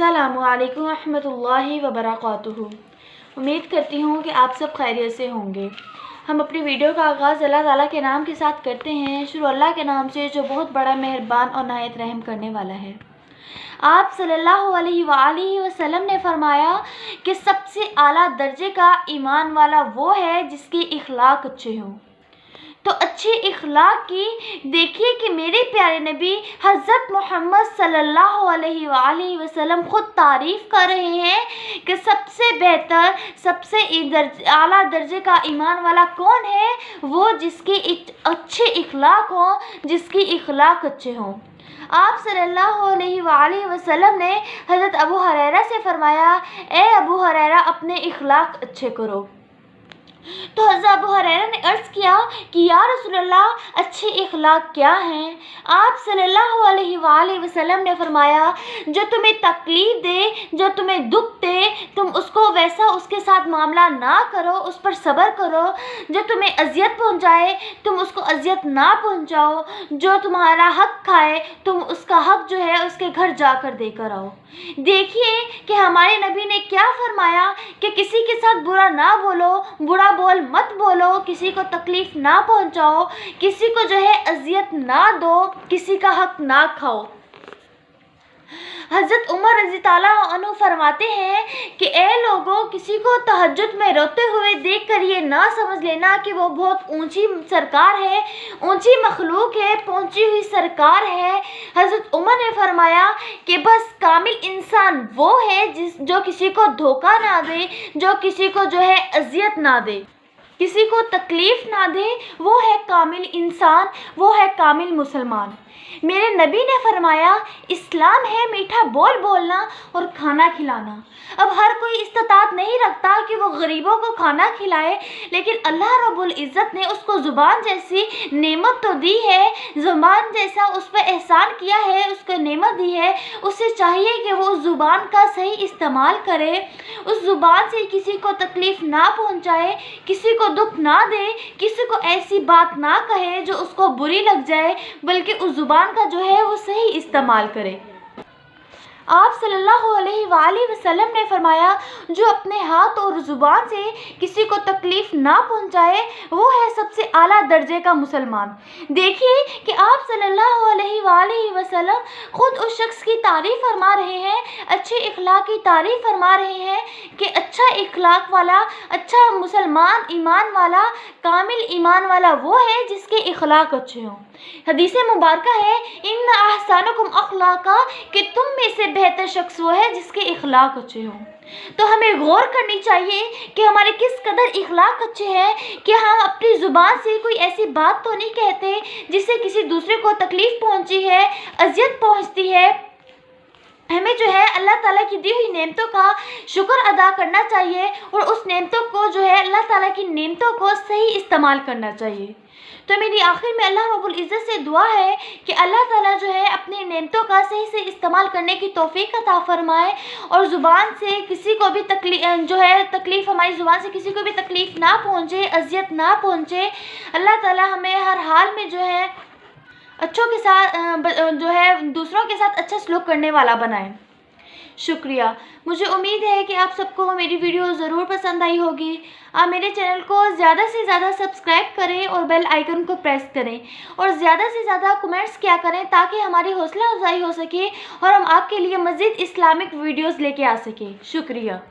अस्सलामु अलैकुम रहमत उल्लाहि व बरकातुहू। उम्मीद करती हूँ कि आप सब खैरियत से होंगे। हम अपनी वीडियो का आगाज़ अल्लाह ताला के नाम के साथ करते हैं। शुरू अल्लाह के नाम से जो बहुत बड़ा मेहरबान और नहायत रहम करने वाला है। आप सल्लल्लाहु अलैहि वसल्लम ने फरमाया कि सबसे आला दर्जे का ईमान वाला वो है जिसके इखलाक अच्छे हों। तो अच्छे इखलाक की देखिए कि मेरे प्यारे नबी हज़रत मोहम्मद सल्लल्लाहु अलैहि वसल्लम ख़ुद तारीफ़ कर रहे हैं कि सबसे बेहतर सबसे आला दर्जे का ईमान वाला कौन है, वो जिसके अच्छे इखलाक हों, जिसकी इखलाक अच्छे हों। आप सल्लल्लाहु अलैहि वसल्लम ने हज़रत अबू हुरैरा से फरमाया, ए अबू हुरैरा अपने इखलाक अच्छे करो। तो हज़रत अबू हुरैरा ने अर्ज़ किया कि या रसूलल्लाह अच्छे इखलाक क्या हैं? आप सल्लल्लाहु अलैहि वसल्लम ने फरमाया, जो तुम्हें तकलीफ़ दे, जो तुम्हें दुख दे, तुम उसको वैसा उसके साथ मामला ना करो, उस पर सब्र करो। जो तुम्हें अज़ियत पहुँचाए तुम उसको अज़ियत ना पहुँचाओ। जो तुम्हारा हक़ खाए तुम उसका हक़ जो है उसके घर जाकर देकर आओ। देखिए कि हमारे नबी ने क्या फरमाया कि किसी के साथ बुरा ना बोलो, बुरा बोल मत बोलो, किसी को तकलीफ़ ना पहुंचाओ, किसी को जो है अज़ियत ना दो, किसी का हक़ ना खाओ। हज़रत उमर रज़ी ताला अन्हु फरमाते हैं कि ए लोगों, किसी को तहज्जुद में रोते हुए देखकर ये ना समझ लेना कि वो बहुत ऊंची सरकार है, ऊंची मखलूक है, पहुंची हुई सरकार है। हज़रत उमर ने फरमाया कि बस कामिल इंसान वो है जो किसी को धोखा ना दे, जो किसी को जो है अज़ियत ना दे, किसी को तकलीफ़ ना दे, वो है कामिल इंसान, वो है कामिल मुसलमान। मेरे नबी ने फरमाया, इस्लाम है मीठा बोल बोलना और खाना खिलाना। अब हर कोई इस्तात नहीं रखता कि वो गरीबों को खाना खिलाए, लेकिन अल्लाह रब्बुल इज़्ज़त ने उसको ज़ुबान जैसी नेमत तो दी है, ज़ुबान जैसा उस पर एहसान किया है, उसको नेमत दी है। उसे चाहिए कि वो उस ज़ुबान का सही इस्तेमाल करे, उस ज़ुबान से किसी को तकलीफ़ ना पहुँचाए, किसी को दुख ना दे, किसी को ऐसी बात ना कहे जो उसको बुरी लग जाए, बल्कि उस ज़ुबान का जो है वो सही इस्तेमाल करे। आप सल्लल्लाहु अलैहि वसल्लम ने फरमाया, जो अपने हाथ और ज़ुबान से किसी को तकलीफ़ ना पहुँचाए वो है सबसे आला दर्जे का मुसलमान। देखिए कि आप सल्लल्लाहु अलैहि वसल्लम ख़ुद उस शख्स की तारीफ़ फरमा रहे हैं, अच्छे इखलाक की तारीफ़ फरमा रहे हैं कि अच्छा इखलाक वाला, अच्छा मुसलमान ईमान वाला, कामिल ईमान वाला वो है जिसके इखलाक अच्छे हों। हदीस मुबारक है, इन्ना अहसानुकुम अखलाका, कि तुम में से बेहतर शख्स वो है जिसके इखलाक अच्छे हों। तो हमें गौर करनी चाहिए कि हमारे किस कदर इखलाक अच्छे हैं, कि हम अपनी ज़ुबान से कोई ऐसी बात तो नहीं कहते जिससे किसी दूसरे को तकलीफ़ पहुंची है, अज़ियत पहुंचती है। हमें जो है अल्लाह ताला की दी हुई नेमतों का शुक्र अदा करना चाहिए और उस नेमतों को जो है अल्लाह ताला की नेमतों को सही इस्तेमाल करना चाहिए। तो मेरी आखिर में अल्लाह रब्बुल इज़्ज़त से दुआ है कि अल्लाह ताला जो है अपनी नेमतों का सही से इस्तेमाल करने की तौफ़ीक़ अता फ़रमाए और ज़ुबान से किसी को भी तकलीफ़ हमारी ज़ुबान से किसी को भी तकलीफ़ ना पहुँचे, अज़ियत ना पहुँचे। अल्लाह ताला हमें हर हाल में जो है अच्छों के साथ जो है दूसरों के साथ अच्छा सलूक करने वाला बनाए। शुक्रिया। मुझे उम्मीद है कि आप सबको मेरी वीडियो ज़रूर पसंद आई होगी। आप मेरे चैनल को ज़्यादा से ज़्यादा सब्सक्राइब करें और बेल आइकन को प्रेस करें और ज़्यादा से ज़्यादा कमेंट्स किया करें ताकि हमारी हौसला अफजाई हो सके और हम आपके लिए मज़ीद इस्लामिक वीडियोज़ लेके आ सकें। शुक्रिया।